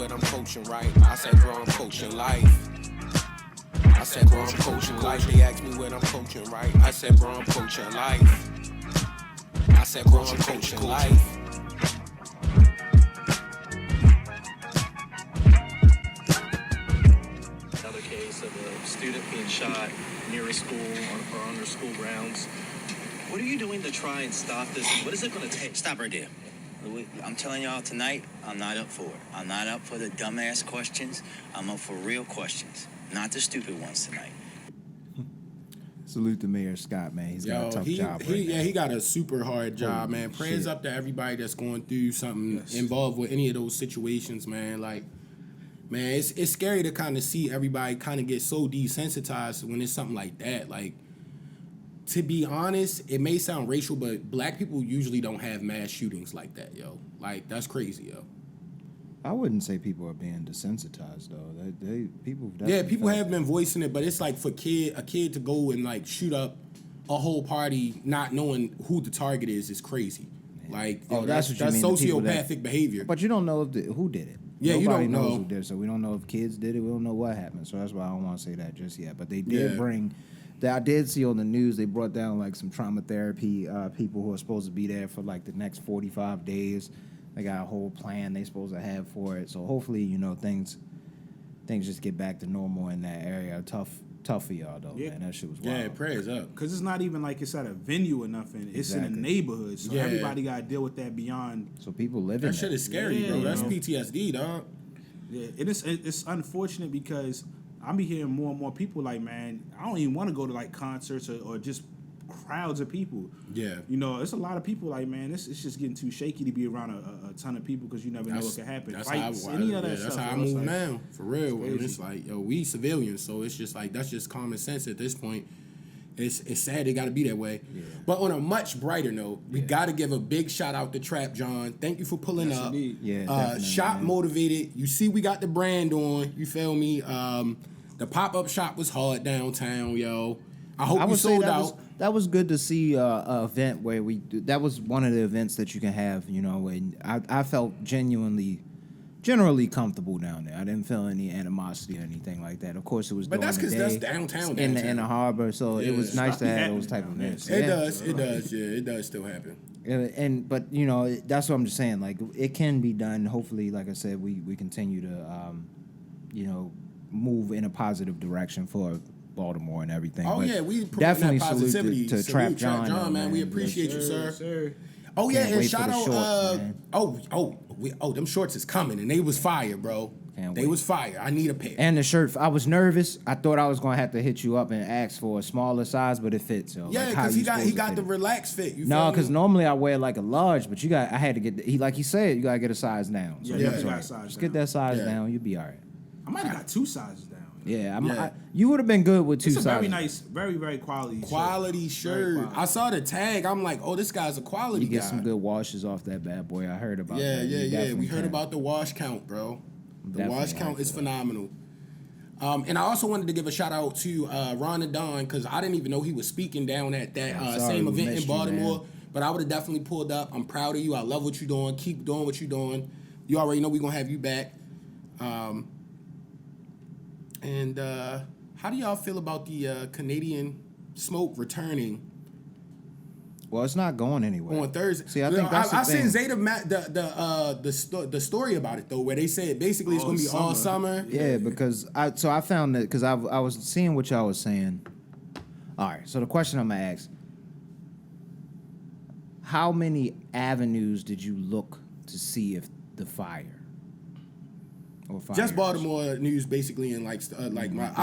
what I'm coaching, right? I said, bro, I'm coaching life. I said, bro, I'm coaching life. They asked me what I'm coaching, right? I said, bro, I'm coaching life. I said, bro, I'm coaching life. Another case of a student being shot near a school or on their school grounds. What are you doing to try and stop this? What is it going to take? Stop right there. I'm telling y'all tonight, I'm not up for it. I'm not up for the dumbass questions. I'm up for real questions, not the stupid ones tonight. Salute to Mayor Scott, man. He's got a tough job. He got a super hard job, man. Prayers up to everybody that's going through something involved with any of those situations, man. Like, man, it's scary to kind of see everybody kind of get so desensitized when it's something like that. Like, to be honest, it may sound racial, but black people usually don't have mass shootings like that, yo. Like, that's crazy, yo. I wouldn't say people are being desensitized though. People have been voicing it, but it's like for a kid to go and like shoot up a whole party not knowing who the target is crazy. Like, that's sociopathic behavior. But you don't know who did it. Yeah, Nobody you don't know who did it, so we don't know if kids did it. We don't know what happened. So that's why I don't want to say that just yet. But they did bring. I did see on the news they brought down like some trauma therapy people who are supposed to be there for like the next 45 days. They got a whole plan they supposed to have for it. So hopefully, things just get back to normal in that area. Tough for y'all though, man. That shit was wild. Yeah, prayers up. Because it's not even like it's at a venue or nothing. It's in a neighborhood. So everybody got to deal with that beyond. So people live in that shit is scary, bro. That's PTSD, dog. Yeah, it's unfortunate because I'm be hearing more and more people like, man, I don't even want to go to like concerts or just crowds of people. Yeah. It's a lot of people like, man, it's just getting too shaky to be around a ton of people because you never know what could happen. That's Fights, how any of that stuff. That's how I move now, for real. And it's like, yo, we civilians, so it's just like, that's just common sense at this point. It's sad it got to be that way. Yeah. But on a much brighter note, we got to give a big shout out to Trap John. Thank you for pulling up. Indeed. Yeah, shop motivated. You see we got the brand on. You feel me? The pop-up shop was hard downtown, yo. I hope you sold out. That was good to see an event where that was one of the events that you can have, and I felt generally comfortable down there. I didn't feel any animosity or anything like that. Of course, it was. But that's because that's downtown. In the harbor, so it was nice to have those type of events. It does. Yeah, it does still happen. But that's what I'm just saying. Like, it can be done. Hopefully, like I said, we continue to move in a positive direction for Baltimore and everything. Oh, but yeah, we definitely that positivity. salute to Trap John, man. We appreciate you, sir. Oh Can't yeah, and wait shout for the out. shorts, Them shorts is coming, and they was fire, bro. They was fire. I need a pair. And the shirt, I was nervous. I thought I was gonna have to hit you up and ask for a smaller size, but it fits. So yeah, because he got the relaxed fit. No, because normally I wear like a large, but I had to get like he said, you gotta get a size down. So just get that size down, you'll be all right. I might have got 2 sizes down. Yeah, you would have been good with 2 sizes. It's a very nice, very, very quality shirt. I saw the tag. I'm like, oh, this guy's a quality guy. You get some good washes off that bad boy. I heard about that. Yeah. We heard about the wash count, bro. The wash count is phenomenal. And I also wanted to give a shout out to Ron and Don because I didn't even know he was speaking down at that same event in Baltimore. But I would have definitely pulled up. I'm proud of you. I love what you're doing. Keep doing what you're doing. You already know we're going to have you back. And how do y'all feel about the Canadian smoke returning? Well, it's not going anywhere. On Thursday. See, I think that's the thing. seen Zeta the story about it though, where they said basically it's going to be all summer. Yeah, because I found that because I was seeing what y'all was saying. All right, so the question I'm gonna ask: how many avenues did you look to see if the fire? Just Baltimore news, basically, and I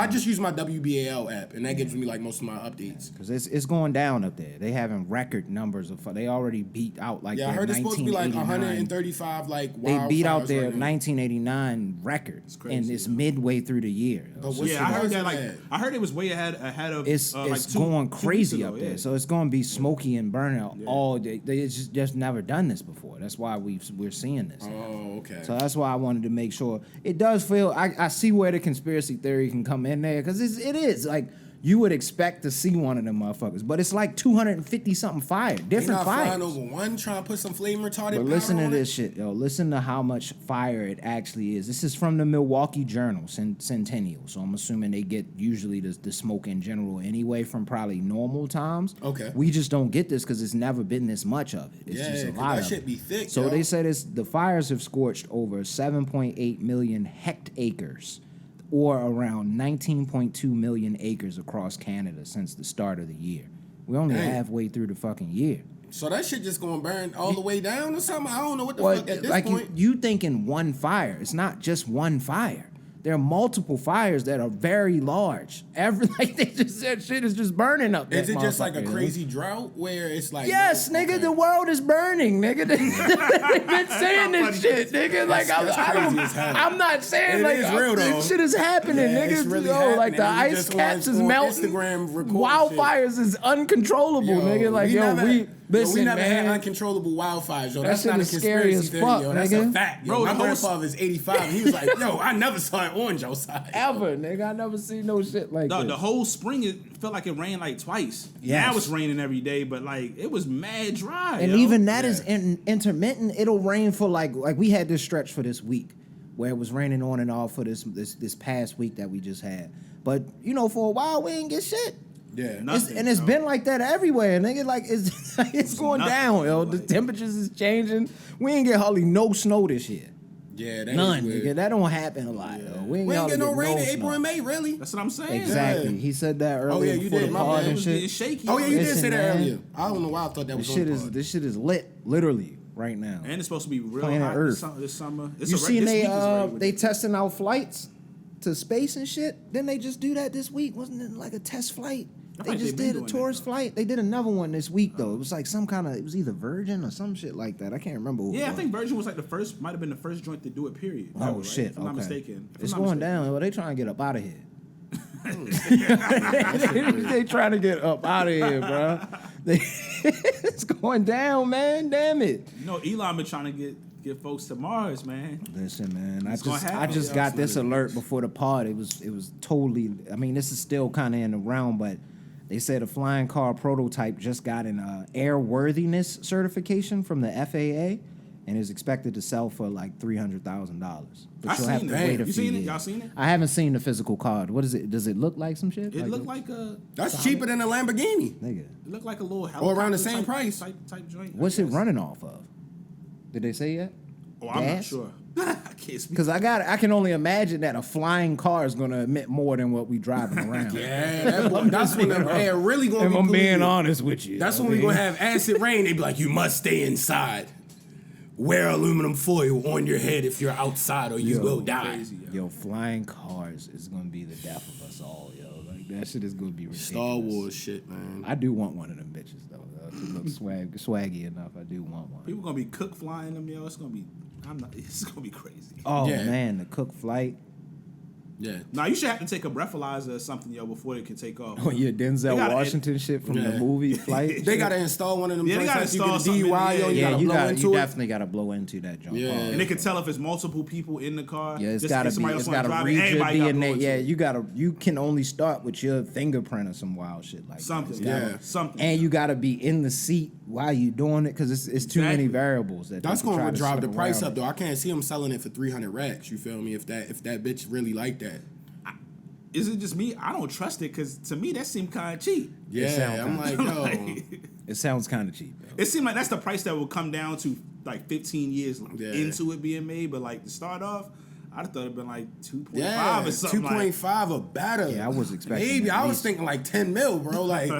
just use my WBAL app, and that gives me like most of my updates. Because it's going down up there. They having record numbers of. They already beat out like. Yeah, I heard it's supposed to be like 135 like. They beat out their 1989 record, and it's midway through the year. I heard that. I heard it was way ahead of. It's going crazy up there, so it's going to be smoky and burnout all day. They just never done this before. That's why we're seeing this. Oh, okay. So that's why I wanted to make sure. It does feel. I see where the conspiracy theory can come in there because it is like you would expect to see one of them motherfuckers. But it's like 250 something fire, They different not flying fires. over one trying to put some flame retardant. But listen powder to on this it. shit, yo. Listen to how much fire it actually is. This is from the Milwaukee Journal, Centennial. So I'm assuming they get usually the smoke in general anyway from probably normal times. Okay. We just don't get this because it's never been this much of it. It's Yeah, just a 'cause lot that of shit it. be thick, So yo. they say the fires have scorched over 7.8 million hectares, or around 19.2 million acres across Canada since the start of the year. We're only Damn. halfway through the fucking year. So that shit just gonna burn all the way down or something? I don't know what the Well, fuck at this like point. you thinking one fire. It's not just one fire. There are multiple fires that are very large. Like they just said, shit is just burning up. Is that it just like a motherfucker, yo. crazy drought where it's like Yes, nigga, okay. the world is burning, nigga. They've been saying this shit, nigga. Like That's crazy as hell. I'm not saying It like is real, though. this shit is happening, Yeah, nigga. it's really Yo, like the happening. You ice just caps on is melting. Instagram recording Wildfires is uncontrollable, Yo, nigga. Like we listen, never man. had uncontrollable wildfires, yo. That That's shit not a is scary conspiracy as theory, fuck, yo. That's nigga. a fact, yo. Bro, My the whole grandfather is 85. And he was like, yo, I never saw it orange outside. Ever, nigga. I never seen no shit like The this. whole spring, it felt like it rained like twice. Yes. Now it's raining every day, but like it was mad dry. And yo. even that Yeah. is intermittent. It'll rain for like we had this stretch for this week where it was raining on and off for this past week that we just had. But you know, for a while we ain't get shit. Yeah. Nothing, And it's bro. been like that everywhere, nigga. Like it's going nothing, down, yo. bro. The Like- temperatures is changing. We ain't get hardly no snow this year. Yeah, that None, is weird. nigga. That don't happen a lot, yo. We ain't hardly get no rain in snow. April and May, really. That's what I'm saying. Exactly. Yeah. He said that earlier. Oh, yeah, you before did. the My pod bad. It and was shit. getting shaky. Oh, yeah, you did Listen, say that man. earlier. I don't know why I thought that was on the pod. This shit is lit, literally, right now. And it's supposed to be real Planet hot Earth. this summer. It's You seen this they week is already they ridiculous. testing out flights to space and shit? Didn't they just do that this week? Wasn't it like a test flight? I They think just they've been did a doing that, tourist though. flight. They did another one this week though. It was like some kind of it was either Virgin or some shit like that. I can't remember. Who it Yeah, I was. think Virgin was like the first, might have been the first joint to do it. Period. Oh Right? shit! If I'm not okay. mistaken. If I'm It's not going mistaken. down. Well, they trying to get up out of here. they trying to get up out of here, bro. It's going down, man. Damn it. You know, Elon been trying to get folks to Mars, man. Listen, man. It's gonna I happen. just got this alert before the pod. It was totally. I mean, this is still kind of in the realm, but they said a flying car prototype just got an airworthiness certification from the FAA, and is expected to sell for like $300,000. But I you'll have seen to that. wait a You few seen it? years. Y'all seen it? I haven't seen the physical car. What is it? Does it look like some shit? It looked like a. That's cheaper than a Lamborghini. nigga. It looked like a little Or around the helicopter same type- price. Type joint. What's I it guess. running off of? Did they say yet? Oh, I'm not Gas? sure. I can't speak. Because I can only imagine that a flying car is going to emit more than what we driving around. Yeah, that's when the air really gonna If be I'm being polluted. honest with you. That's when we gonna have acid rain. They be like, you must stay inside. Wear aluminum foil on your head if you're outside, or you will die. Crazy, yo. Yo, flying cars is gonna be the death of us all, yo. Like that shit is gonna be ridiculous. Star Wars shit, man. I do want one of them bitches though. To look swaggy enough. I do want one. People gonna be cook flying them, yo. It's gonna be. It's gonna be crazy. Oh Yeah. man, the cook flight. Yeah. Now you should have to take a breathalyzer or something, yo, before they can take off. Oh yeah, Denzel They gotta- Washington shit from the Yeah. movie Flight. They gotta install one of them. Yeah, they joints gotta like you install get a something in DUI, there. yo. You yeah, gotta you blow got into you it. definitely gotta blow into that joint. Yeah. And they can tell if it's multiple people in the car. Yeah, it's Just gotta if be. somebody It's else wanna gotta drive it, read your everybody gotta blow DNA. into Yeah, it. you can only start with your fingerprint or some wild shit like Something. that. It's gotta- Yeah. Something. And you gotta be in the seat while you doing it because it's too many Exactly. variables that That's they can try gonna to drive the slip price around up though. I can't see them selling it for 300 racks. You feel me? If that bitch really like that. Is it just me? I don't trust it because to me that seemed kind of cheap. Yeah, sound I'm like, yo. It sounds kind of cheap. Though. It seemed like that's the price that will come down to like 15 years Yeah. into it being made. But like to start off, I'd have thought it'd been like 2.5 Yeah, or something. 2.5 or better. Yeah, I was expecting Maybe at I was least- thinking like 10 mil, bro. Like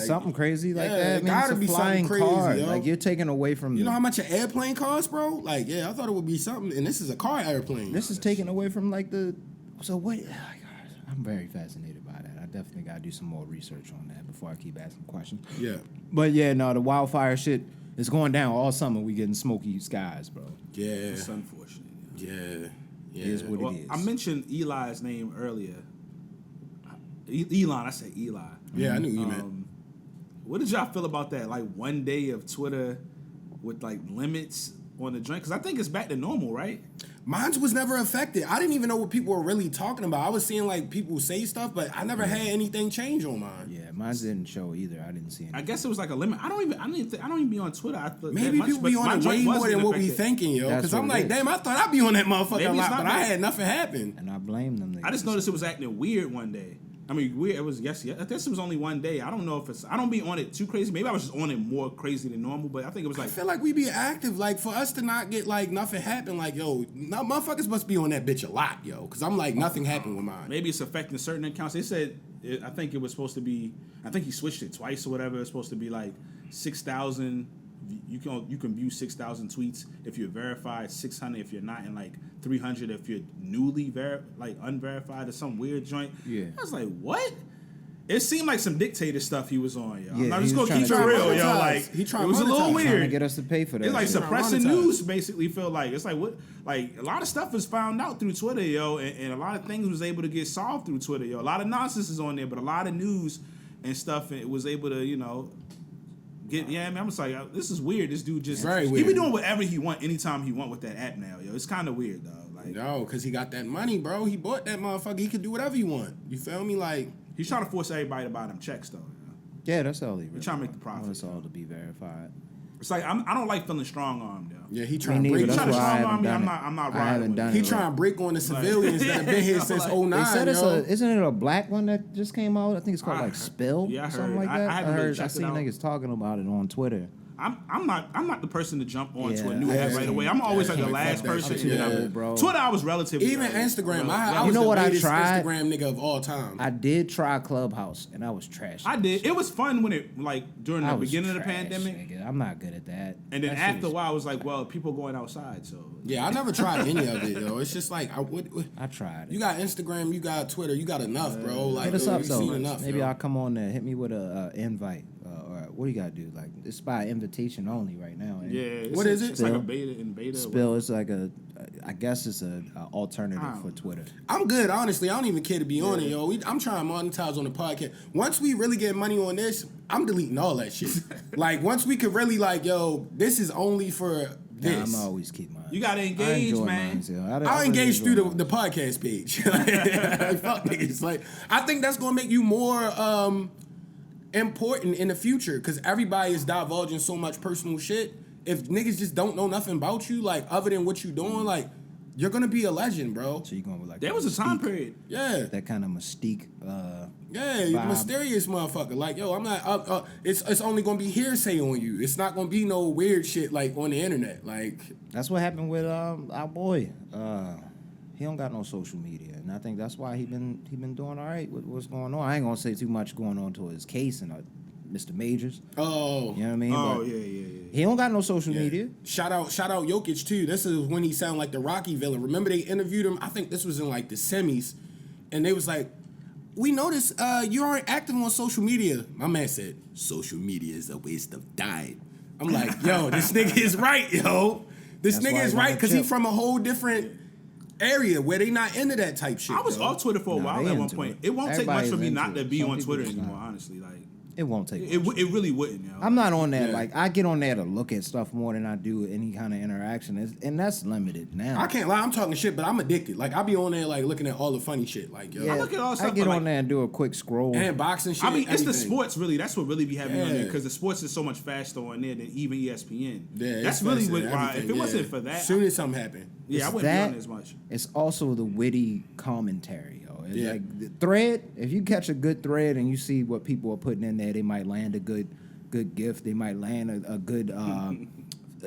Something crazy like yeah, that. it Man, gotta it's a be something flying crazy, car. yo. Like you're taking away from. You know how much an airplane costs, bro? Like, yeah, I thought it would be something, and this is a car airplane. This is taken away from like the. So what? Oh, gosh, I'm very fascinated by that. I definitely got to do some more research on that before I keep asking questions. Yeah, But yeah, no, the wildfire shit is going down all summer. We getting smoky skies, bro. yeah, It's unfortunate. yeah. It is what Well, it is. I mentioned Eli's name earlier. Elon, I said Eli. Yeah, I knew you meant. What did y'all feel about that? Like one day of Twitter with like limits on the joint? Because I think it's back to normal, right? Mine was never affected. I didn't even know what people were really talking about. I was seeing like people say stuff, but I never had anything change on mine. Yeah, mine didn't show either. I didn't see anything. I guess it was like a limit. I don't even be on Twitter. I thought Maybe people be on it way more than what we thinking, yo. That's Because I'm what it like, is. damn, I thought I'd be on that motherfucker Maybe a it's lot, not but I bad. had nothing happen. And I blame them. I just noticed it was acting weird one day. I mean, weird. It was yes. I guess it was only one day. I don't know if it's. I don't be on it too crazy. Maybe I was just on it more crazy than normal. But I think it was I like. feel like we be active, like for us to not get like nothing happen, like yo, motherfuckers must be on that bitch a lot, yo. Because I'm like nothing happened with mine. Maybe it's affecting certain accounts. They said, I think it was supposed to be. I think he switched it twice or whatever. It's supposed to be like 6,000. You can view 6,000 tweets if you're verified, 600 if you're not, and like 300 if you're newly unverified or some weird joint. Yeah. I was like, what? It seemed like some dictator stuff he was on, yo. Yeah, I'm he just was gonna keep it trying to real, yo. monetize. Like He trying it was to a little monetize. trying to weird. get us to pay for that. It's like shit. suppressing monetize. news, basically. Feel like it's like what, like a lot of stuff is found out through Twitter, yo, and a lot of things was able to get solved through Twitter, yo. A lot of nonsense is on there, but a lot of news and stuff it was able to, get. Yeah, I mean, I'm just like, this is weird. This dude just Very he weird. be doing whatever he want, anytime he want with that app now, yo. It's kind of weird though. Like No, because he got that money, bro. He bought that motherfucker. He could do whatever he want. You feel me? Like, he's trying to force everybody to buy them checks though. Yeah, that's all he really trying to make the want. profit, Want us yeah. all to be verified. It's like I don't like feeling strong armed, yo. yeah, he Me trying to neither. break. That's He That's trying to why I strong arm haven't me. done I'm not I riding haven't with done it. it. trying to break on the civilians that have been here since Like, 09, They said it's yo. isn't it a black one that just came out? I think it's called I like heard- Spill yeah, I or something heard. like that. I haven't really I checked it seen out. niggas talking about it on Twitter. I'm not the person to jump onto Yeah, a new I app right away. I'm always like the fuck last that person. shit, you know? yeah. bro. Twitter, I was relatively Even early. Instagram. I You was know the what I latest tried? Instagram nigga of all time. I did try Clubhouse and I was trash. I did. It was fun when it during the beginning of the pandemic, Nigga. I'm not good at that. and then That shit after a is- while, I was like, well, people going outside, so Yeah, I never tried any of it, yo. It's just like I tried it. you got Instagram, you got Twitter, you got enough, bro. Like Hit us yo, up you though. seen enough. Maybe yo. I'll come on there. Hit me with a invite. Or what do you gotta do? Like it's by invitation only right now. ain't yeah. it? What is it? It's like a Spill. beta. Spill. It's like I guess it's a alternative I don't for know. Twitter. I'm good, honestly. I don't even care to be on it, yo. I'm trying to monetize on the podcast. Once we really get money on this, I'm deleting all that shit. Like once we could really like, yo, this is only for Nah, this. I'm always keep mine. You gotta I engage, enjoy man. mine, too. I'll really engage enjoy through mine. the podcast page. Like, fuck niggas. Like, I think that's gonna make you more important in the future because everybody is divulging so much personal shit. If niggas just don't know nothing about you, like other than what you doing, like you're gonna be a legend, bro. So you going with like There was a time period. Yeah, that kind of mystique. yeah, you vibe. mysterious motherfucker. Like, yo, I'm not. It's only gonna be hearsay on you. It's not gonna be no weird shit like on the internet. Like, That's what happened with our boy. He don't got no social media, and I think that's why he been doing all right with what's going on. I ain't gonna say too much going on to his case and Mr. Majors. oh, You know what I mean? Oh But yeah. he don't got no social yeah. media. Shout out Jokic too. This is when he sounded like the Rocky villain. Remember they interviewed him? I think this was in like the semis, and they was like, "We noticed you aren't active on social media." My man said, "Social media is a waste of time." I'm like, "Yo, this nigga is right, yo. This That's why nigga he is wanna right because he chill. from a whole different area where they not into that type shit." I was yo. off Twitter for a Nah, while they at one into point. it. It won't take much for Everybody's me into not to it. be Some on people Twitter just anymore. not. Honestly, like It won't take. it much. really wouldn't. Yo. I'm not on that. Yeah. Like I get on there to look at stuff more than I do any kind of interaction, and that's limited now. I can't lie, I'm talking shit, but I'm addicted. Like I be on there like looking at all the funny shit. Like, yo, Yeah, I look at all I stuff, get but, on like- there and do a quick scroll. and boxing shit. I mean, it's the everything. sports really. That's what really be having on there Yeah. because the sports is so much faster on there than even ESPN. Yeah, that's it's really faster what. than Why, everything, if it wasn't yeah. for that, As soon as something happened. yeah, I It's wouldn't be on that, there as much. It's also the witty commentary, yo. It's Yeah. like the thread. If you catch a good thread and you see what people are putting in there, they might land a good gift. They might land a good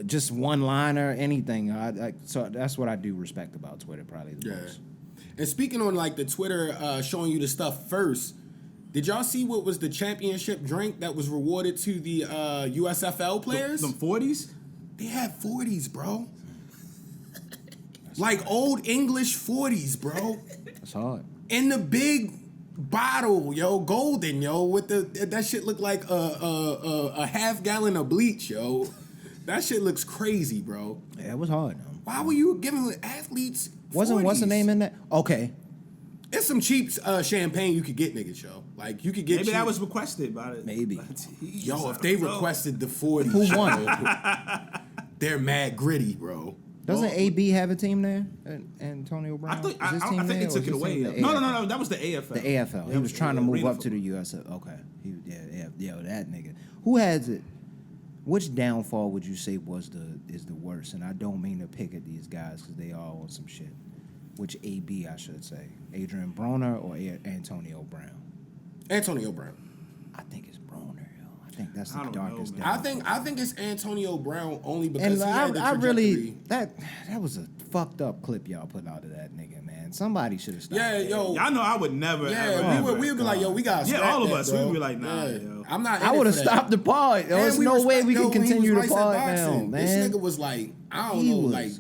just one liner, anything. So that's what I do respect about Twitter, probably the Yeah. most. And speaking on like the Twitter showing you the stuff first, did y'all see what was the championship drink that was rewarded to the USFL players? Them 40s. They had 40s, bro. Like old English 40s, bro. It's hard. In the big bottle, yo, golden, yo, with that shit looked like a half gallon of bleach, yo. That shit looks crazy, bro. Yeah, it was hard. Though. Why were you giving athletes 40s? What's the name in that? Okay, It's some cheap champagne you could get, niggas, yo. Like you could get. Maybe cheap- that was requested by the. Maybe. by the teams. Yo, I if they don't know. requested the 40s, who won? they're mad gritty, bro. Doesn't AB have a team there? Antonio Brown? I think Is his team I think there, they or took is it his away. team the No, AFL? that was the AFL. The AFL. He was trying to move up to the USL. Okay. Yeah, that nigga. Who has it? Which downfall would you say is the worst? And I don't mean to pick at these guys because they all on some shit. Which AB, I should say. Adrian Broner or Antonio Brown? Antonio Brown. I think it's Broner, yo. I think that's I the don't know, darkest man. downfall. I think it's Antonio Brown only because And he had the I trajectory. really that was a fucked up clip y'all put out of that nigga, man. Somebody should have stopped. Yeah, that. yo. Y'all know I would never. Yeah, ever, we would be like, yo, we got. Yeah, all of us, we would be like, nah, Yeah. yo. I'm not. I would have stopped the pod. There's no way we can continue the pod now, man. This nigga was like, I don't He know, was like,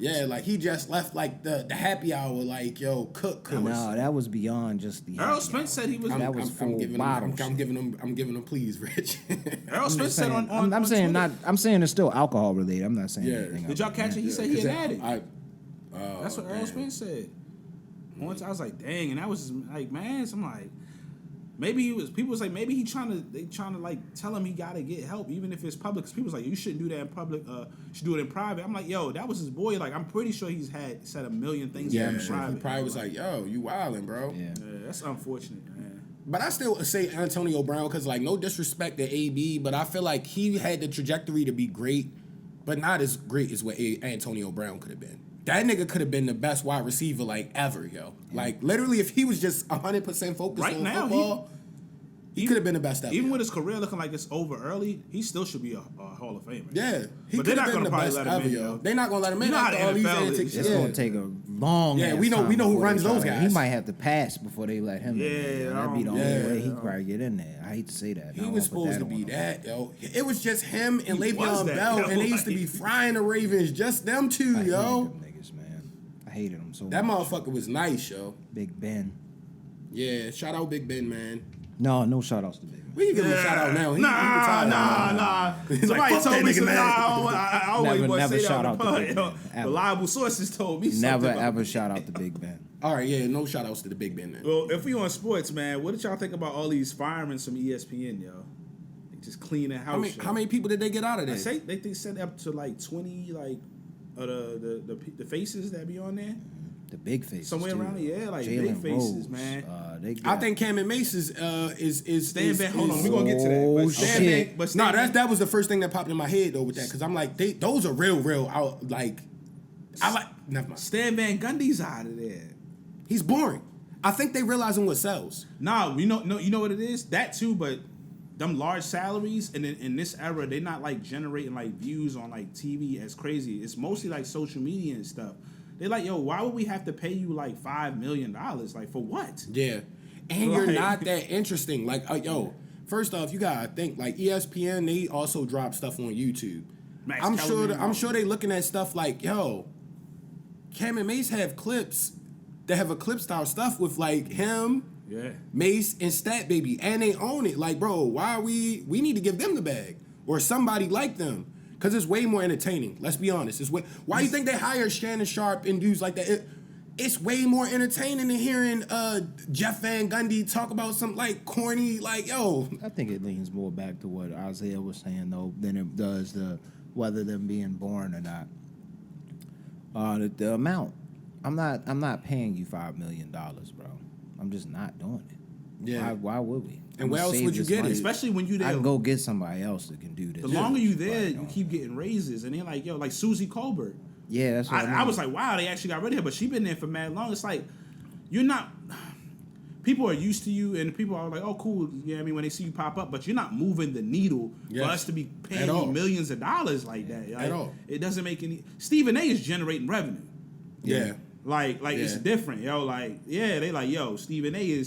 yeah, like he just left like the happy hour, like, yo, cook course. No, that was beyond just the. Earl Spence said he was. That was full bottle I'm giving him, please, Rich. Earl Spence said on I'm saying Twitter. not. I'm saying it's still alcohol related. I'm not saying Yeah. anything. Did y'all catch it? He said he had it. That's what Earl damn. Spence said. Once I was like, dang, and that was like, man, so I'm like, maybe he was. People was like, maybe they trying to like tell him he got to get help, even if it's public. Because people was like, you shouldn't do that in public. You should do it in private. I'm like, yo, that was his boy. Like, I'm pretty sure he's said a million things. Yeah, in I'm sure. private. He probably was like, yo, you wildin', bro. Yeah. Yeah, that's unfortunate, man. But I still say Antonio Brown because, like, no disrespect to AB, but I feel like he had the trajectory to be great, but not as great as what Antonio Brown could have been. That nigga could have been the best wide receiver, like, ever, yo. Like, literally, if he was just 100% focused Right on now, football, he could have been the best ever. Even with his career looking like it's over early, he still should be a Hall of Famer. Yeah. He But could they're have been not the gonna best probably let him ever, in, yo. yo. They're not going to let him in You know how after the all these NFL is. antics. It's Yeah. gonna take a long. Yeah, ass we know time who before runs they those try. guys. He might have to pass before they let him in. Yeah, There. That'd be the yeah. only way he could probably get in there. I hate to say that. I He don't was wanna put supposed to on be him. that, yo. It was just him and He was Le'Veon that, Bell, yo, and they used to like- be frying the Ravens, just them two, I hated yo. them niggas, man. I hated them so That much. motherfucker was nice, yo. Big Ben. Yeah, shout out Big Ben, man. No shout outs to Big Ben. We can give him a shout out now. He retired. Nah. He's Somebody like, fuck told me that nigga, some. man. I always want to Never say that shout on the out to pod. Big Yo, Ben, ever. reliable sources told me Never something. ever shout out to Big Ben. All right, yeah, no shout outs to the Big Ben, man. Well, if we on sports, man, what did y'all think about all these firings from ESPN, yo? They just cleaning house. How many people did they get out of I there? say they sent up to like 20, like the faces that be on there. The big faces. Somewhere too. around there, yeah, like Jalen big faces, Rose, man. They I got- think Cam and Mace is Stan Van, hold on, we're gonna get to that. Oh, But Stan shit. Van, but No, Stan that was the first thing that popped in my head though with that because I'm like those are real out like I like never mind. Stan Van Gundy's out of there. He's boring. I think they realizing what sells. Nah, you know what it is? That too, but them large salaries and in this era, they not like generating like views on like TV as crazy. It's mostly like social media and stuff. They're like, yo, why would we have to pay you like $5 million? Like for what? Yeah, and you're Like- not that interesting. Like yo, first off, you gotta think like ESPN. They also drop stuff on YouTube. Max I'm Kellerman, sure they looking at stuff like yo, Cam and Mace have clips that have a clip style stuff with like him. Yeah. Mace and Stat Baby, and they own it. Like, bro, why are we need to give them the bag or somebody like them because it's way more entertaining. Let's be honest. Why you think they hire Shannon Sharp and dudes like that? It's way more entertaining than hearing Jeff Van Gundy talk about some like corny like yo. I think it leans more back to what Isaiah was saying though than it does the whether them being born or not. The amount. I'm not paying you $5 million, bro. I'm just not doing it. Yeah. Why would we? And I'ma where else save would you this get it? money. Especially when you I there. can go get somebody else that can do this. The longer you But, there, you keep getting raises, and they're like, yo, like Susie Colbert. Yeah, that's what I mean. I was like, wow, they actually got rid of her, but she been there for mad long. It's like you're not. People are used to you, and people are like, oh, cool. Yeah, I mean, when they see you pop up, but you're not moving the needle Yes. for us to be paying At you all. millions of dollars like that. Like, At all. It doesn't make any. Stephen A. is generating revenue. Yeah. Like it's Yeah. different, yo. Like, yeah, they like, yo, Stephen A.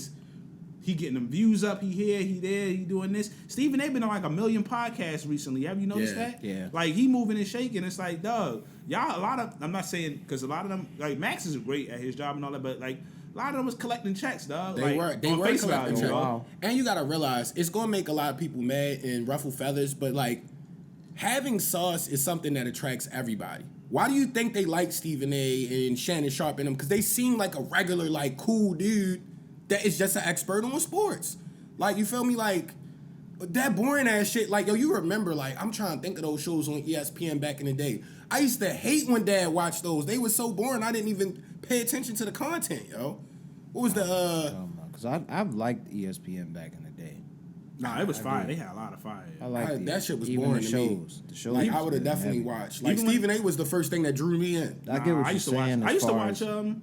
He getting them views up. He here, he there, he doing this. Stephen A. been on like 1 million podcasts recently. Have you noticed Yeah. that? Yeah. Like he moving and shaking. It's like, dog, y'all. A lot of. I'm not saying because a lot of them, like Max is great at his job and all that, but like a lot of them was collecting checks, dog. They like, were on face collecting value, checks. dog. Wow. And you gotta realize it's gonna make a lot of people mad and ruffle feathers, but like having sauce is something that attracts everybody. Why do you think they like Stephen A. and Shannon Sharp and them? Because they seem like a regular, like cool dude that is just an expert on sports. Like you feel me? Like that boring ass shit. Like, yo, you remember, like, I'm trying to think of those shows on ESPN back in the day. I used to hate when Dad watched those. They were so boring, I didn't even pay attention to the content, yo. What was the, Because I've liked ESPN back in the day. Nah, it was fire. They had a lot of fire. I liked that shit was even boring the to me. shows. The shows. like, I was would have good, definitely heavy. watched. Like, Even when- Stephen A. was the first thing that drew me in. I get what I you're used to watch. saying. I used to watch as far as-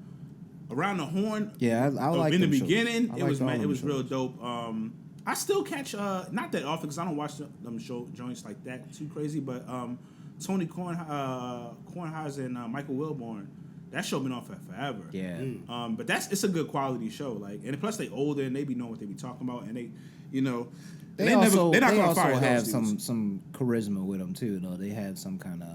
Around the Horn. Yeah, I like in the them shows. beginning. I It liked was all man, it them was real shows. dope. I still catch not that often because I don't watch them show joints like that too crazy. But Tony Kornheiser and Michael Wilborn, that show been on for forever. Yeah. But it's a good quality show. Like, and plus they older and they be knowing what they be talking about, and they, you know, They they're also not gonna fire those have dudes. some charisma with them too. Though they have some kind of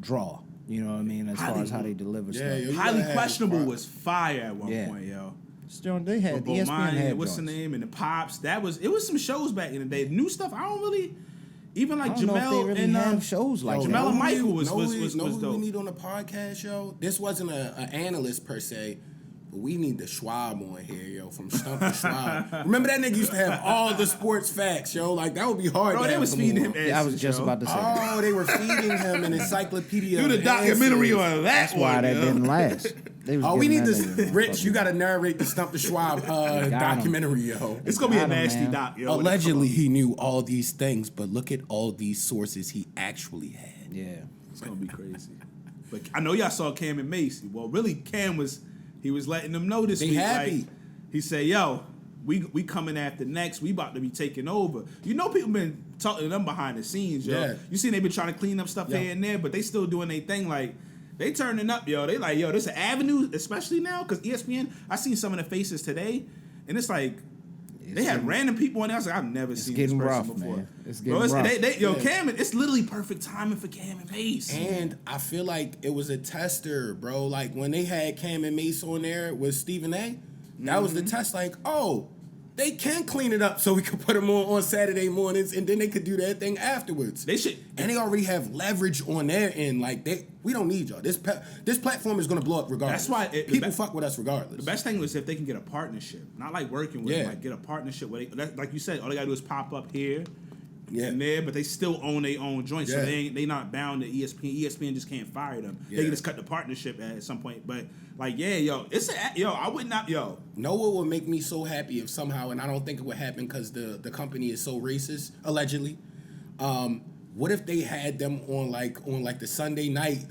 draw. You know what I mean? As far as how they deliver Yeah, stuff. yo, you Highly gotta have Questionable fun. was fire at one Yeah. point, yo. Still, they had But ESPN Bomani, had what's the joints. name, and the Pops. It was some shows back in the day. New stuff. I don't really even like I don't know if Jamel they really and have shows like Yo, that. Jamel and know who Michael we- was know who dope. we need on the podcast, yo? This wasn't an analyst per se, but we need the Schwab on here, yo, from Stump the Schwab. Remember that nigga used to have all the sports facts, yo? Like, that would be hard Bro, to they have was him feeding on. him. Yeah, I was answers, just yo. about to say that. Oh, they were feeding him an encyclopedia. Do the of documentary answers. on that That's why one, that yo. didn't last. They was Oh, we giving need that this. nigga Rich, fucking- you got to narrate the Stump the Schwab him. documentary, yo. It's gonna be a Got him, nasty man. doc, yo. Allegedly, he knew all these things, but look at all these sources he actually had. Yeah. It's gonna be crazy. But I know y'all saw Cam and Macy. Well, really, Cam was letting them know this They week. happy. Like, he said, "Yo, we coming after next. We about to be taking over." You know, people been talking to them behind the scenes, yo. Yeah. You seen they been trying to clean up stuff Yeah. here and there, but they still doing their thing. Like, they turning up, yo. They like, yo, this an avenue, especially now, because ESPN. I seen some of the faces today, and it's like. They had random people in there. I was like, I've never seen this getting person rough, before. man. It's Bro, getting rough. Yo, Yeah. Cam, it's literally perfect timing for Cam and Mace. And I feel like it was a tester, bro. Like when they had Cam and Mace on there with Stephen A, that was the test. Like, oh, they can clean it up so we could put them on Saturday mornings, and then they could do their thing afterwards. They should. And they already have leverage on their end. Like we don't need y'all. This platform is gonna blow up regardless. That's why people fuck with us regardless. The best thing was if they can get a partnership, not like working with them, Yeah. like get a partnership where like you said, all they gotta do is pop up here Yeah. and there, but they still own their own joint, so Yeah. they not bound to ESPN. ESPN just can't fire them. They Yeah. can just cut the partnership at some point. But like, yeah, yo, I would not, yo. Know what would make me so happy if somehow, and I don't think it would happen because the company is so racist, allegedly. What if they had them on the Sunday night,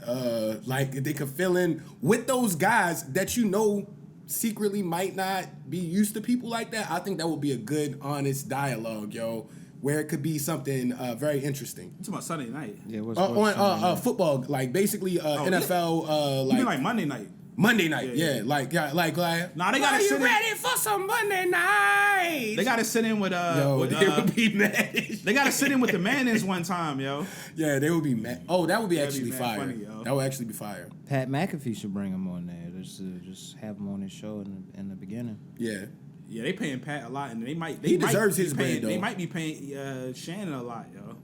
like they could fill in with those guys that you know secretly might not be used to people like that? I think that would be a good, honest dialogue, yo, where it could be something very interesting. I'm talking about Sunday night. Yeah, On football, like basically NFL, You mean like Monday night? Monday night, Yeah, yeah, yeah. like Nah, they gotta are you sit in- ready for some Monday night? They gotta sit in with they would be mad. they gotta sit in with the Mannings one time, yo. Yeah, they would be mad. Oh, that would be That'd be actually mad fire. funny, yo. That would actually be fire. Pat McAfee should bring him on there. Just have him on his show in the beginning. Yeah. Yeah, they paying Pat a lot, and they might. He might deserves be his paying, bread, though. They might be paying Shannon a lot, yo.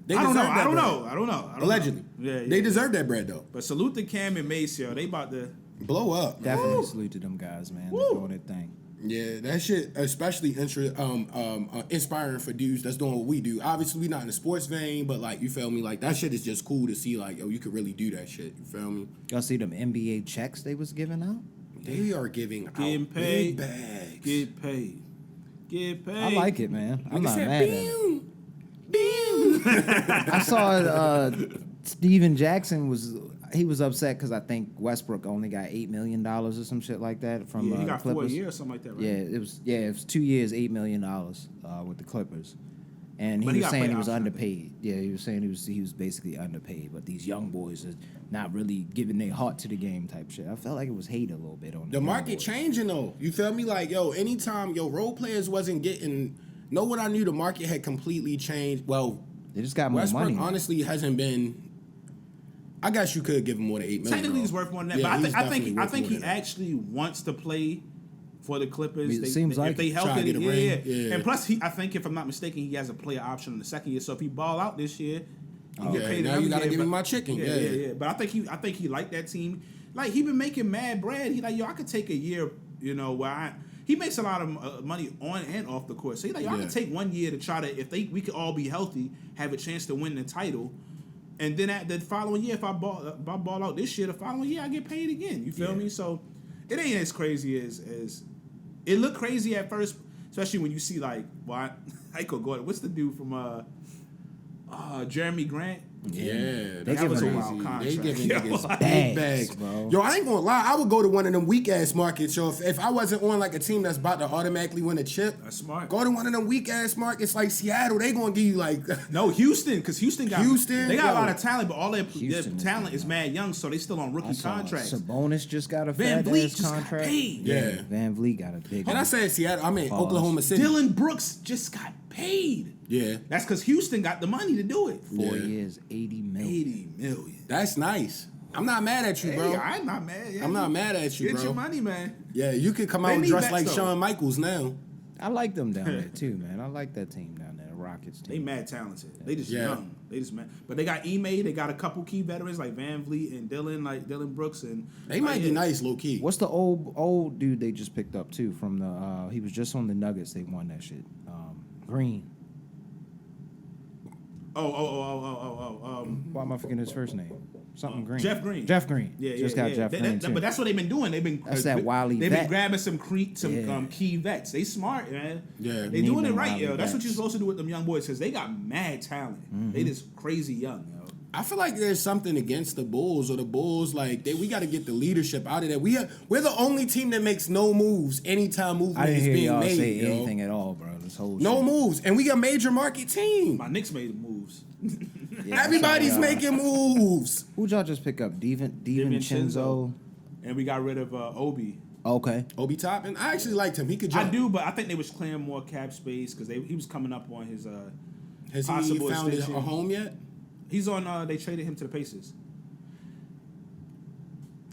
They I don't know. deserve that I don't bread. know. I don't know. Allegedly. Yeah, They yeah. deserve that bread, though. But salute to Cam and Mace, yo. They about to. Blow up. Definitely salute to them guys, man. They're Woo. doing their thing. Yeah, that shit especially inspiring for dudes that's doing what we do. Obviously, we not in the sports vein, but like, you feel me? Like, that shit is just cool to see, like, yo, you could really do that shit. You feel me? Y'all see them NBA checks they was giving out? They are giving Getting out paid. big bags. Get paid. Get paid. I like it, man. I'm Nigga not said, mad at it. "Beow, beow." I saw Steven Jackson was upset because I think Westbrook only got $8 million or some shit like that from Yeah, he the got 4 Clippers. years or something like that, right? Yeah, it was 2 years, $8 million with the Clippers. And But he he was got saying player he was option, I think. underpaid. Yeah, he was saying he was basically underpaid. But these young boys are not really giving their heart to the game type shit. I felt like it was hate a little bit on The young market boys. changing though. You feel me? Like, yo, anytime role players wasn't getting. Know what I knew? The market had completely changed. Well, They just got more Westbrook money. now. honestly hasn't been. I guess you could give him more than $8 million. Technically, though. he's worth more than that. Yeah, but he's I think definitely worth more he than that. actually wants to play for the Clippers. I mean, it seems like if they it. help Try to it, get a yeah, ring, yeah. yeah. And plus, I think if I'm not mistaken, he has a player option in the second year. So if he ball out this year, he can Okay, get paid now another you gotta year, give me but- my chicken, yeah. But I think he liked that team. Like he been making mad bread. He like, yo, I could take a year, where he makes a lot of money on and off the court. So he's like, I'm gonna take 1 year to try to, we could all be healthy, have a chance to win the title, and then at the following year, if I ball out this year, the following year I get paid again. You feel me? So it ain't as crazy as it looked crazy at first, especially when you see like Michael Gordon. What's the dude from Jeremy Grant? Yeah, They That was a giving wild They contract. giving Yo, niggas like, big bags, bags, bro. Yo, I ain't gonna lie. I would go to one of them weak ass markets. Yo, if I wasn't on like a team that's about to automatically win a chip, That's smart. Go to one of them weak ass markets like Seattle. They gonna give you like No, Houston, because Houston got they got a lot of talent, but all their Houston is talent good, is mad young, so they still on rookie contracts. Sabonis just got a Van fat Vliet ass just got contract. paid. Yeah. Van Vliet got a big And I one. said Seattle. I mean Pause. Oklahoma City. Dylan Brooks just got paid. Yeah, That's because Houston got the money to do it. 4 Yeah. years, 80 million. 80 million. that's nice. I'm not mad at you, bro. Hey, I'm not mad. Yeah, I'm not mad at you, Get bro. your money, man. Yeah, you could come They out need dressed vets, like though. Shawn Michaels now. I like them down there too, man. I like that team down there, the Rockets They team. mad talented. They just Yeah. young. They just mad. But they got Ime. They got a couple key veterans like Van Vliet and Dylan Brooks, and They might be yeah. nice, low key. What's the old dude they just picked up too from the? He was just on the Nuggets. They won that shit. Green. Why am I forgetting his first name? Something Green. Jeff Green. Jeff Green. Yeah, just yeah, got yeah. Jeff Green too. But that's what they've been doing. They've been That's that wily They've been vet. grabbing some Yeah. key vets. They smart, man. Yeah. they Need doing it them right, wily yo. That's what vets. you're supposed to do with them young boys because they got mad talent. Mm-hmm. They just crazy young, yo. I feel like there's something against the Bulls or the Bulls. Like we got to get the leadership out of there. We're the only team that makes no moves anytime I movement didn't is hear being y'all made. say yo. anything at all, bro. This whole No shit. moves, and we a major market team. My Knicks made moves. Yeah, Everybody's so, making moves. Who'd y'all just pick up? DiVincenzo. DiVincenzo. And we got rid of Obi. Okay. Obi Toppin, I actually liked him. He could jump. I do, but I think they was clearing more cap space because he was coming up on his Has he possible found a extension. home yet? He's on. They traded him to the Pacers.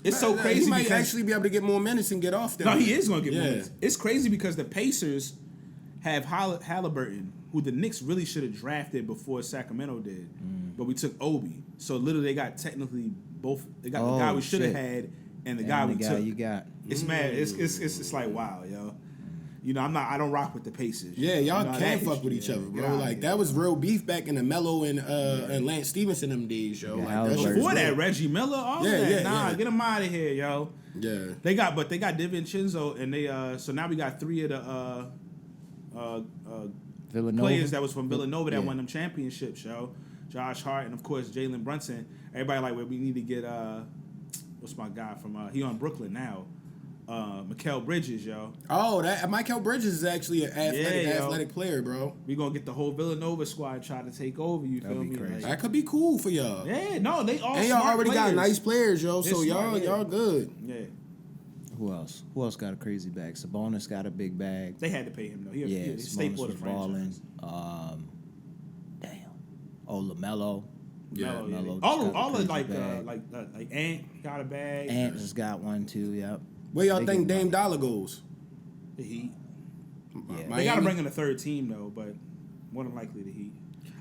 It's so crazy. He might because, actually be able to get more minutes and get off there. No, he is going to get more Yeah. minutes. It's crazy because the Pacers have Halliburton, who the Knicks really should have drafted before Sacramento did, but we took Obi. So literally, they got technically both. They got the guy we should have shit. had and the guy And we the guy took. you got. It's mad. It's like wow, yo. You know, I don't rock with the Pacers. Yeah, y'all You know, can't that- fuck with each yeah, other, get bro. out Like here. that was real beef back in the Mello and Lance Stevenson them days, yo. Yeah, Like, that Halliburton. shit was Before that, real. Reggie Miller, all Yeah, of that. yeah, Nah, yeah. get him out of here, yo. Yeah. They got DiVincenzo, and they so now we got three of the Villanova. players that was from Villanova that Yeah. won them championships, yo. Josh Hart and of course Jalen Brunson. Everybody like, well, we need to get what's my guy from he on Brooklyn now, Mikal Bridges, yo. Oh, that Michael Bridges is actually an Yeah, yo. athletic player, bro. We gonna get the whole Villanova squad try to take over. You That'd feel be me? crazy. Like, That could be cool for y'all. yeah, no, they all And y'all smart already got players. nice players, yo. They're So smart, yeah. y'all good. Yeah, Who else? Who else got a crazy bag? Sabonis got a big bag. they had to pay him though. He Yeah, a staple Sabonis of the was balling. franchise. Damn. Oh, LaMelo. Yeah. Melo, yeah. Melo just All got a of crazy like bag. Ant got a bag. Ant just got one too. Yep. Where y'all They think get Dame money. Dollar goes? The Heat. Yeah. They Miami? got to bring in a third team though, but more than likely the Heat.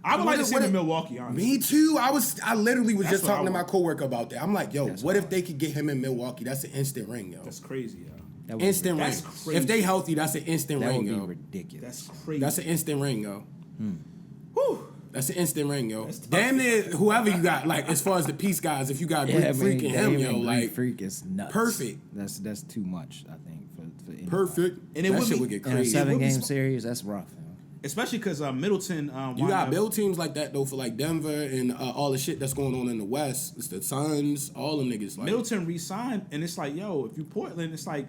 I would What like to if- see what him in if- Milwaukee. Honestly, Me too. I literally was That's just what I talking to my want. coworker about that. I'm like, yo, That's what what if I they could get him in Milwaukee? That's an instant ring, yo. that's crazy, yo. That would be Instant ring. That's crazy. If they healthy, that's an instant That ring, would be yo. ridiculous. That's crazy. That's an instant ring, yo. Whew. That's an instant ring, yo. That's tough. Damn near whoever you got, like as far as the peace guys, if you got Greek Freak and him, Dame yo, and Greek like Freak is nuts. perfect. That's too much. I think for anybody. perfect. And it that would shit be- would get In a crazy. would be 7-game sm- series, that's rough. yo. Especially because Middleton. You wound got up- build teams like that though for like Denver and all the shit that's going on in the West. It's the Suns, all them niggas. Like Middleton re-signed, and it's like, yo, if you Portland, it's like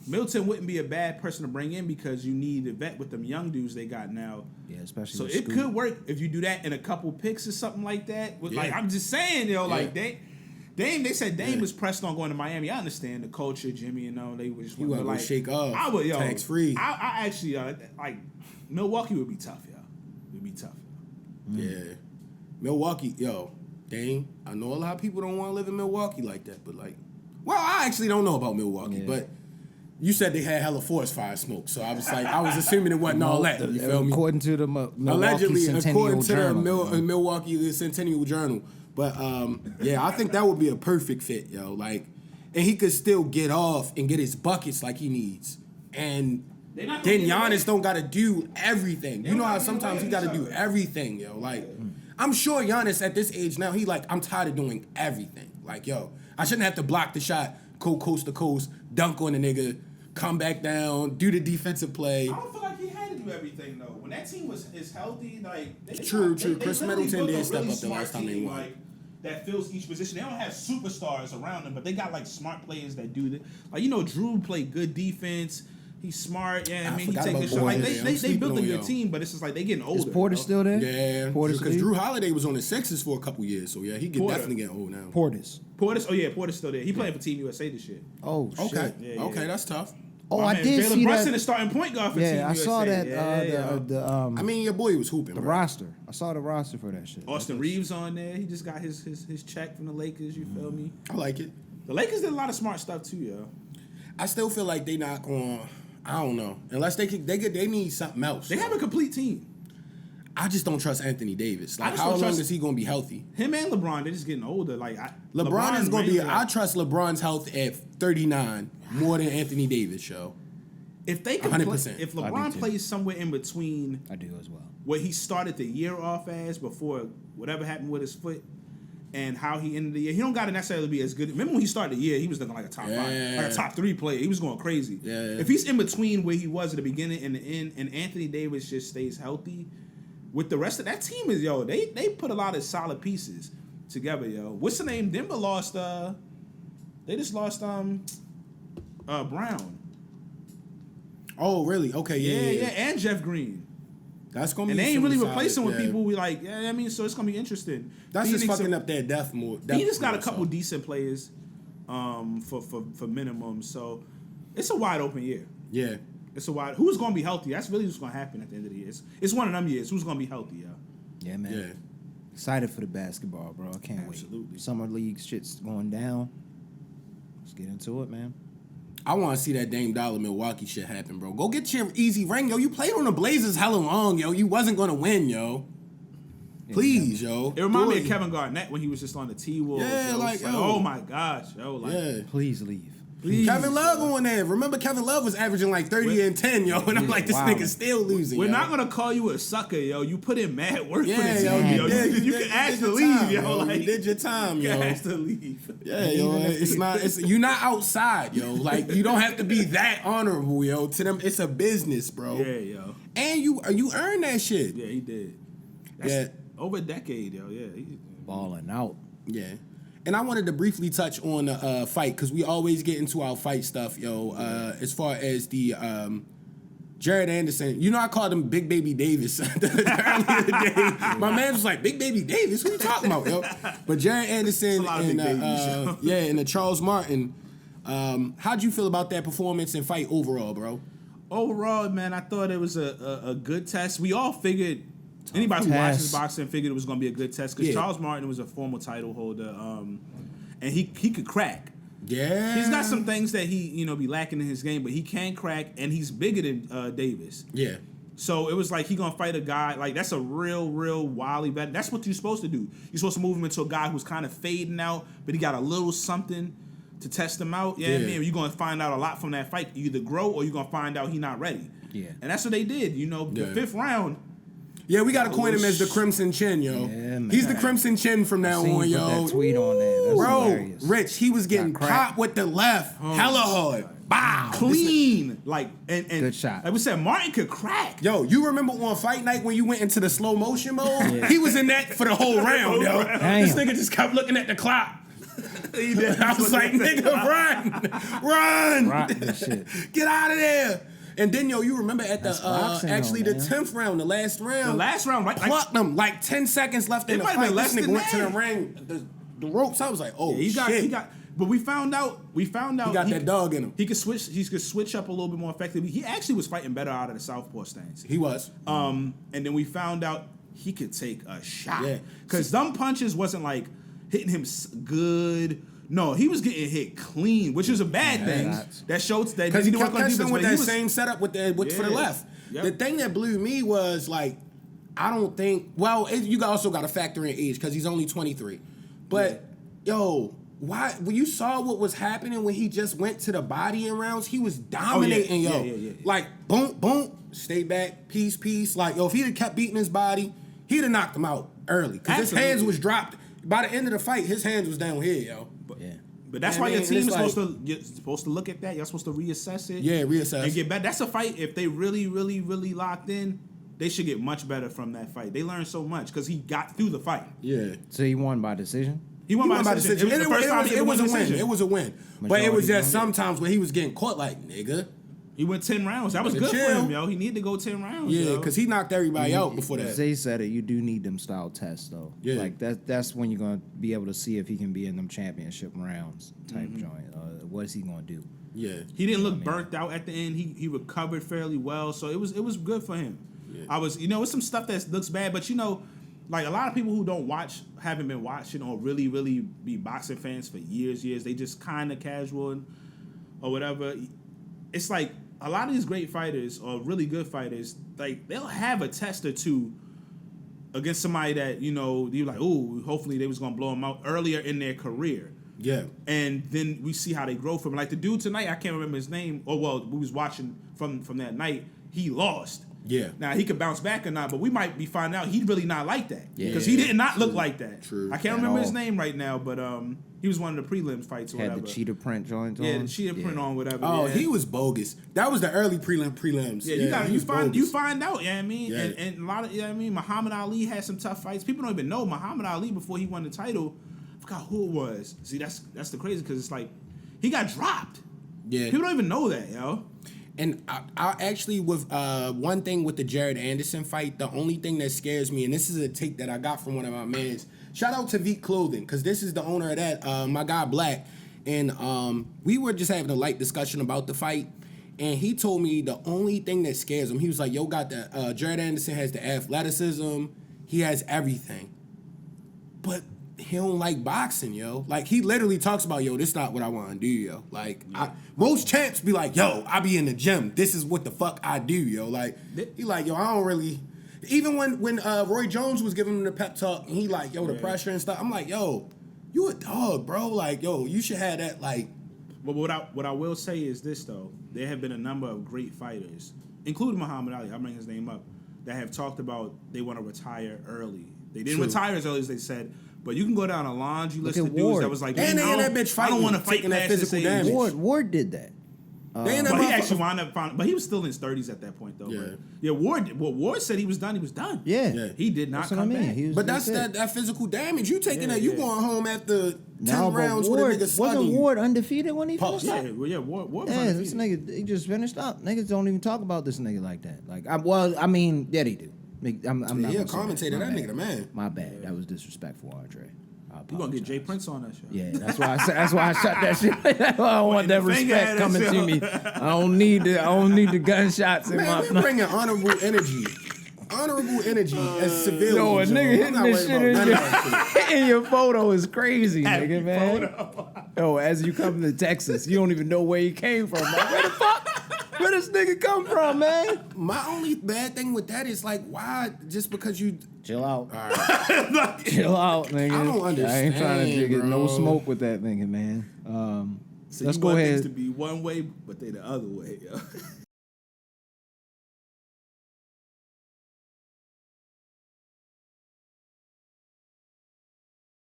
Middleton wouldn't be a bad person to bring in because you need a vet with them young dudes they got now. Yeah, especially. So with it Scoot. could work if you do that in a couple picks or something like that. With, Like Yeah. I'm just saying, yo, like Yeah. They said Dame Yeah. was pressed on going to Miami. I understand the culture, Jimmy, and all they was just You wanna but, go like, shake off, I would, yo, tax-free. I actually like Milwaukee would be tough, yo. It would be tough. yeah, Milwaukee, yo, dang. I know a lot of people don't want to live in Milwaukee like that, but like, well, I actually don't know about Milwaukee, Yeah. but. You said they had hella forest fire smoke, so I was like, I was assuming it wasn't all that. You feel me? According to the Milwaukee Allegedly, Centennial according to Journal. the Milwaukee the Centennial Journal. But yeah, I think that would be a perfect fit, yo. Like, and he could still get off and get his buckets like he needs, and They not then gonna get Giannis don't got to do everything. You know how sometimes he got to do everything, yo. Like, I'm sure Giannis at this age now, he like, I'm tired of doing everything. Like, yo, I shouldn't have to block the shot, go coast to coast, dunk on the nigga, come back down, do the defensive play. I don't feel like he had to do everything though. When that team is healthy, like True. Chris literally Middleton built a did step really up the smart last time they team, won. like, that fills each position. They don't have superstars around them, but they got like smart players that do that. Like, you know, Drew played good defense. He's smart. Yeah, I mean, he forgot take about his shot. Like Gordon. they I'm built a sleeping good on team, but it's just like they getting older. Is Porter bro. still there? Yeah, Portis because leave? Drew Holiday was on the Sixers for a couple years, so yeah, he could Porter. definitely get old now. Portis. Portis, oh yeah, Portis still there. He playing for Team USA this year. Oh Okay, shit. Yeah, okay, yeah. that's tough. Oh, My I man, did Jalen see Brunson that. is starting point guard for Team Yeah, I USA. saw that. Yeah. I mean, your boy was hooping. The bro. roster. I saw the roster for that shit. Austin Reeves on there. He just got his check from the Lakers. You feel me? I like it. The Lakers did a lot of smart stuff too, yo. I still feel like they not going. I don't know. Unless they need something else. They have a complete team. I just don't trust Anthony Davis. I Like, just how don't long trust- is he going to be healthy? Him and LeBron, they're just getting older. Like LeBron is going to be. reigns I like- trust LeBron's health at 39 more than Anthony Davis, yo. if they can play, 100%. if I do LeBron too. plays somewhere in between I do as well. what he started the year off as before whatever happened with his foot and how he ended the year, he don't got to necessarily be as good. Remember when he started the year, he was looking like a top 5, like a top 3 player. He was going crazy. Yeah. If he's in between where he was at the beginning and the end, and Anthony Davis just stays healthy, with the rest of that team is they put a lot of solid pieces together, yo. What's the name? Denver lost. They just lost Brown. Oh, really? Okay, yeah. And Jeff Green. That's going to And be they ain't really solid, replacing with yeah. people we like. Yeah, I mean, so it's gonna be interesting. That's just Phoenix- fucking up their depth more. Phoenix got a more, couple so. decent players, for minimum. So it's a wide open year. Yeah. It's a wide. Who's gonna be healthy? That's really what's gonna happen at the end of the year. It's one of them years. Who's gonna be healthy, yo? Yeah, man. Yeah. Excited for the basketball, bro. I can't Absolutely. wait. Summer league shit's going down. Let's get into it, man. I want to see that Dame Dollar Milwaukee shit happen, bro. Go get your easy ring, yo. You played on the Blazers hella long, yo. You wasn't going to win, yo. Please, yo. It reminded me Do of Kevin Garnett when he was just on the T-Wolves. Yeah, yo. like, It's yo. oh my gosh, yo. Like, Yeah. Please leave. please, Kevin Love yo. on there. Remember, Kevin Love was averaging like 30 and 10, yo. And I'm like, this Wow. nigga's still losing, We're yo. not gonna call you a sucker, yo. You put in mad work Yeah, for the yo. team, yo. did- You did- can ask did to your leave, time, yo. Like, You did your time, you yo. ask to leave. Yeah, yo. It's you're not outside, yo. Like, you don't have to be that honorable, yo. To them, it's a business, bro. Yeah, yo. And you earned that shit. Yeah, he did. That's Yeah. over a decade, yo. Yeah. Balling out. Yeah. And I wanted to briefly touch on the fight because we always get into our fight stuff, yo. As far as the Jared Anderson, you know, I called him Big Baby Davis earlier today. My man was like, Big Baby Davis? Who you talking about, yo? But Jared Anderson a lot of and big babies, yo. and the Charles Martin. How'd you feel about that performance and fight overall, bro? Overall, man, I thought it was a good test. We all figured, anybody who watches test. boxing figured it was going to be a good test because Yeah. Charles Martin was a former title holder, and he could crack. Yeah. He's got some things that he be lacking in his game, but he can crack, and he's bigger than Davis. Yeah. So it was like he gonna fight a guy like that's a real wily vet. That's what you're supposed to do. You're supposed to move him into a guy who's kind of fading out, but he got a little something to test him out. Yeah, Yeah. I mean, you're gonna find out a lot from that fight. You either grow or you're gonna find out he's not ready. Yeah. And that's what they did. The Yeah. 5th round. Yeah, we got to coin him as the Crimson Chin, yo. Yeah, man. He's the Crimson Chin from now Seen on, put yo. that tweet on there. That's Bro, hilarious. Rich, he was getting Got cracked. popped with the left, hella hard. Bow. Clean, like and Good shot. Like we said, Martin could crack. Yo, you remember on fight night when you went into the slow motion mode? He was in that for the whole round, yo. Damn. This nigga just kept looking at the clock. He did. I was like, nigga, run! Rock this shit. Get out of there. And then, yo, you remember at That's the boxing, actually though, the man. 10th round, the last round. The last round, right? Plucked him like 10 seconds left in It the might have fight. been This less nigga than went to the that. ring, the ropes. I was like, oh, He got. shit. But we found out. He got that dog in him. He could switch. He could switch up a little bit more effectively. He actually was fighting better out of the southpaw stance. He was. And then we found out he could take a shot. Yeah. Because them punches wasn't like hitting him good. No, he was getting hit clean, which is a bad thing. that's- That shows that Because he didn't kept work on catching defense, him with but he that was- same setup with for the Yeah. left. Yep. The thing that blew me was like, I don't think. Well, you also got to factor in age because he's only 23. But yo, why when you saw what was happening when he just went to the body in rounds, he was dominating, yo. Yeah. Like boom, stay back, peace. Like, yo, if he'd have kept beating his body, he'd have knocked him out early. Because his hands was dropped. By the end of the fight, his hands was down here, yo. But that's why your team is supposed to look at that. You're supposed to reassess it. Yeah, reassess. And get better. That's a fight. If they really locked in, they should get much better from that fight. They learned so much because he got through the fight. Yeah. So he won by decision? He won by decision. It was the first time he won a win. It was a win. But it was just sometimes when he was getting caught like, nigga. He went 10 rounds. That was good for him, yo. He needed to go 10 rounds. Yeah, because he knocked everybody out before that. Zay said it. You do need them style tests, though. Yeah. Like, that's when you're going to be able to see if he can be in them championship rounds type joint. What is he going to do? Yeah. He didn't look burnt out at the end. He recovered fairly well. So it was good for him. Yeah. It's some stuff that looks bad, but like a lot of people who haven't been watching or really be boxing fans for years. They just kind of casual or whatever. It's like a lot of these great fighters or really good fighters, like they'll have a test or two against somebody that you're like, oh, hopefully they was gonna blow them out earlier in their career. Yeah. And then we see how they grow from it. Like the dude tonight, I can't remember his name. We was watching from that night. He lost. Yeah. Now he could bounce back or not, but we might be finding out he's really not like that. Yeah. Because he did not look like that. True. I can't remember his name right now, but he was one of the prelims fights or Had whatever. the cheetah print joint on? Yeah, the cheetah print on whatever. Oh, yeah. he was bogus. That was the early prelims. Yeah, he you was bogus. you find out, you know what I mean? Yeah. And a lot of Muhammad Ali had some tough fights. People don't even know Muhammad Ali before he won the title. I forgot who it was. See, that's the crazy because it's like he got dropped. Yeah. People don't even know that, yo. And I actually, with one thing with the Jared Anderson fight, the only thing that scares me, and this is a take that I got from one of my mans, shout out to Veet Clothing, because this is the owner of that, my guy Black, and we were just having a light discussion about the fight, and he told me the only thing that scares him, he was like, yo, Jared Anderson has the athleticism, he has everything, but he don't like boxing, yo. Like, he literally talks about, yo, this is not what I want to do, yo. Like, most champs be like, yo, I be in the gym. This is what the fuck I do, yo. Like, he like, yo, I don't really... Even when Roy Jones was giving him the pep talk, and he like, yo, the pressure and stuff, I'm like, yo, you a dog, bro. Like, yo, you should have that, like... But what I will say is this, though. There have been a number of great fighters, including Muhammad Ali, I'll bring his name up, that have talked about they want to retire early. They didn't retire as early as they said, but you can go down a laundry list of dudes that was like, and they in that bitch fighting, I don't want to fight taking that past physical this age. damage. Ward did that. But he actually wound up, but he was still in his 30s at that point, though. Yeah. Ward said he was done. He was done. Yeah. He did not come back. But that's that physical damage. You taking that, you going home after 10 rounds with a nigga slugging Wasn't you. Ward undefeated when he finished Yeah, up? Ward was Yeah, undefeated. this nigga, he just finished up. Niggas don't even talk about this nigga like that. Like, yeah, they do. I'm not He gonna a say commentator. My That bad. nigga the man. My bad. That was disrespectful, Andre. You gonna get Jay Prince on that show? Yeah, that's why I shut that shit. I don't want that Pointing the finger respect at coming us, to yo. me. I don't need the gunshots in Man, we my. bringing honorable energy. Honorable energy as civilians. Yo, a nigga I'm hitting not this worried shit about in none of that shit. in your photo is crazy, nigga, man. Yo, as you come to Texas, you don't even know where he came from. Like, where the fuck? Where this nigga come from, man? My only bad thing with that is like, why? Just because you Chill out. all right. Chill out, nigga. I don't I ain't trying to get no bro. smoke with that nigga, man. So Let's you go want ahead. things to be one way, but they the other way. Yo.